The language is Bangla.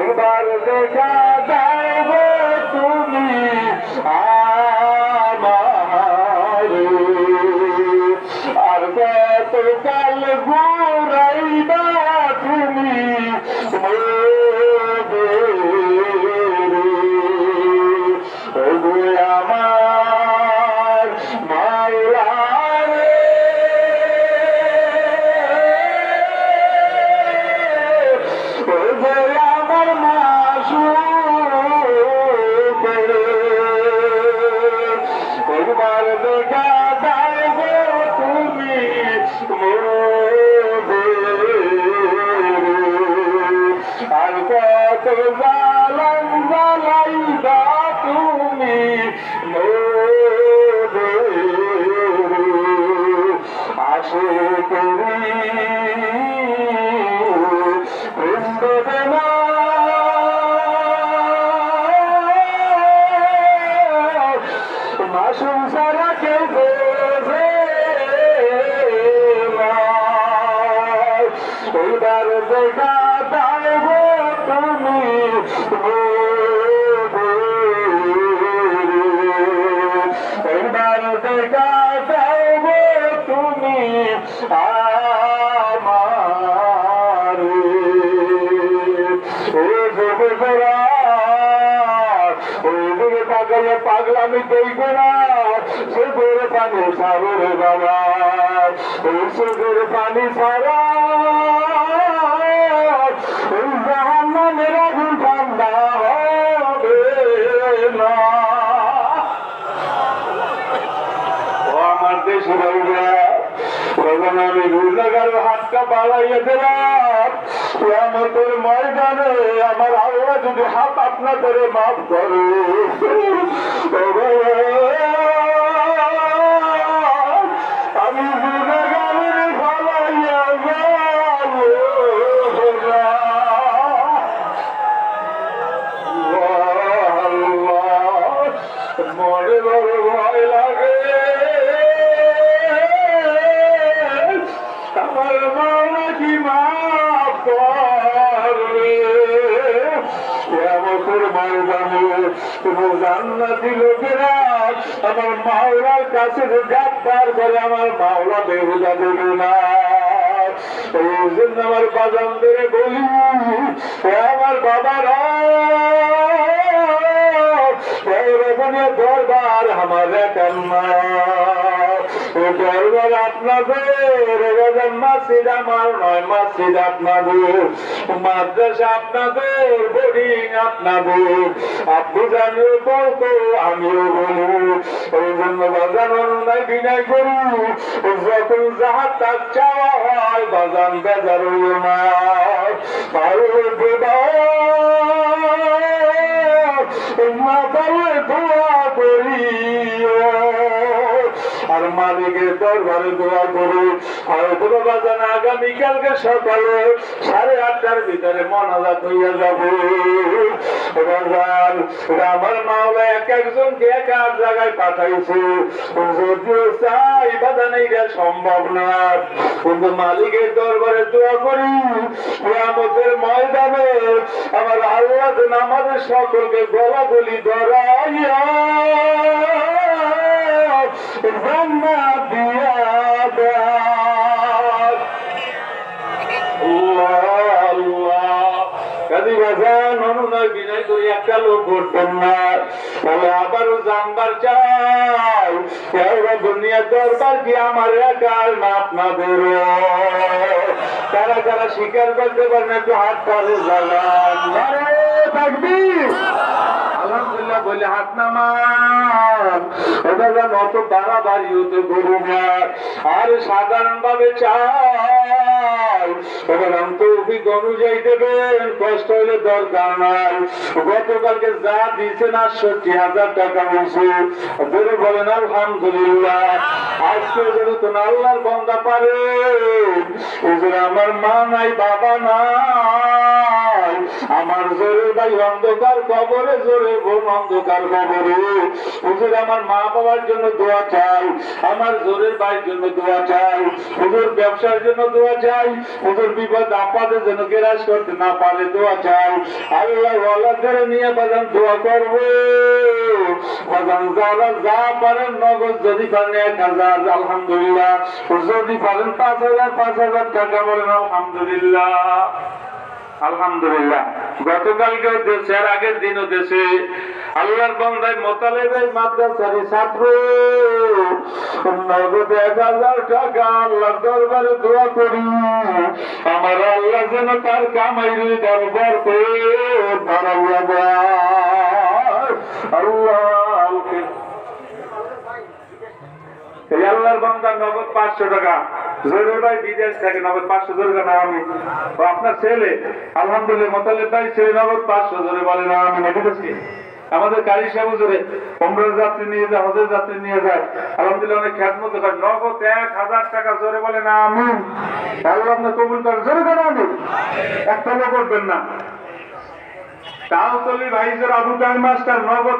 এবার দেখা যাবে তুমি আমার আর কত কাল ঘুরাইবা তুমি আমার মাওলা আমার মাসুক একবার দেখা যাবে তুমি আর কত জালান জ্বালাইবা তুমি আসে করি মাসুম সারা কেউ বোঝে এবার দেখা যাইব তুমি এবার দেখা যাইব তুমি আমার পাগলে পাগলামি দেখব না সে করে পানি সাগরে বাবা সে করে পানি সারা জাহান্নামের আগুন ঠান্ডা হবে না। ও আমার দেশের তখন আমি গুণাগারের হাতটা বাড়াইয়া দিলাম কিয়ামতের ময়দানে আমার আল্লাহ যদি হাত আপনাদের মাফ করে আমি গুণাগারের ফালাইয়া যাব মনে বড় ভয় লাগে আমার মাওলা কি মাফ করবে কিয়ামতের ময়দানে কোনো জান্নাতি লোকেরা আমার মাওলার কাছে গ্রেফতার করে আমার মাওলা বেহুদা দেবে না। এই জন্য আমার বাজানদের বলি আমার বাবারা দরবার আমার দরবার আপনাদের মাসিদ আমার নয় মাসিদ আপনাদের মাদ্রাসা আপনাদের বোর্ডিং আপনাদের আপনি জানিও বলতো আমিও বলু এই জন্য বাজান অন্যায় বিনয় করু যখন যাহার তার চাওয়া হয় বাজান বেজার হইও না আরো দেবা দোয়া করি আর মালিকের দরবারে দোয়া করি হয়তো বাজান আগামীকালকে সকালে 8:30টার ভিতরে মনাজাত হইয়া যাবে। বাজান আমার মাওলা এক একজনকে এক এক জায়গায় পাঠাইছে যদিও চাই বাজান এইটা সম্ভব না কিন্তু মালিকের দরবারে দোয়া করি কিয়ামতের ময়দানে আমার আল্লাহ যেন আমাদের সকলকে গলাগলি ধরাইয়া জান্নাত দিয়া দেয়। আল্লাহ আল্লাহ কাজী বাজান অনুনয় বিনয় করি একটা লোক করতেন না তাহলে আবারও জানবার চাই দুনিয়ার দরবার কি আমার একার না আপনাদের তারা যারা স্বীকার করতে পারেন একটু হাত তালে জানান তাকবীর আলহামদুলিল্লাহ বলে হাত নামান ওটা যেন অত বাড়াবাড়ি হতে করু না আর সাধারণ ভাবে চাই ওখানে তৌফিক অনুযায়ী দেবেন কষ্ট হইলে দরকার নাই। গতকালকে যা দিয়েছেন ৬৮,০০০ টাকা হয়েছে বলে বলেন আলহামদুলিল্লাহ। আজকে যেহেতু আল্লাহর বান্দা পারে আমার মা নাই বাবা নাই আমার জোরে ভাই অন্ধকার কবরে জোরে বোন অন্ধকার কবরে হুজুর আমার মা বাবার জন্য দোয়া চাই আমার জোরের ভাইয়ের জন্য দোয়া চাই হুজুর ব্যবসার জন্য দোয়া চাই, হুজুর বিপদ আপদে যেন গ্রাস করতে না পারে দোয়া চাই। আল্লাহ ওয়ালাদের নিয়ে বাজান দোয়া করবো। বাজান যারা যা পারেন নগদ, যদি পারেন 1000, আলহামদুলিল্লাহ, যদি পারেন 5000 টাকা বলেন আলহামদুলিল্লাহ। আলহামদুলিল্লাহ। গতকালকেও দেশে, আর আগের দিনও দেশে আল্লাহর বান্দায় মোতালেব মাদ্রাসার ছাত্র নগদ 1000 টাকা আল্লাহর দরবারে দোয়া করি, আমার আল্লাহ যেন তার কামাইরে দরবার করে ধরাইয়া দেয়। আল্লাহ এই আল্লাহর বান্দা নগদ 500 টাকা, জোরে ভাই বিদেশ থেকে নগদ 500, জোরে না আমি আপনার ছেলে আলহামদুলিল্লাহ মোতালেব ভাই ছেলে নগদ 500, জোরে বলে না আমি দেখেছি। আমাদের কারি সাহেব জোরে উমরার যাত্রী নিয়ে যায়, হজের যাত্রী নিয়ে যায়, আলহামদুলিল্লাহ অনেক খ্যাতমত করে, নগদ 1000 টাকা, জোরে বলে না আমি। আল্লাহ আপনার কবুল করেন, জোরে কেন আমি একটা লোক করবেন না। তাও চলি ভাই জোর আবু তাহের মাস্টার নগদ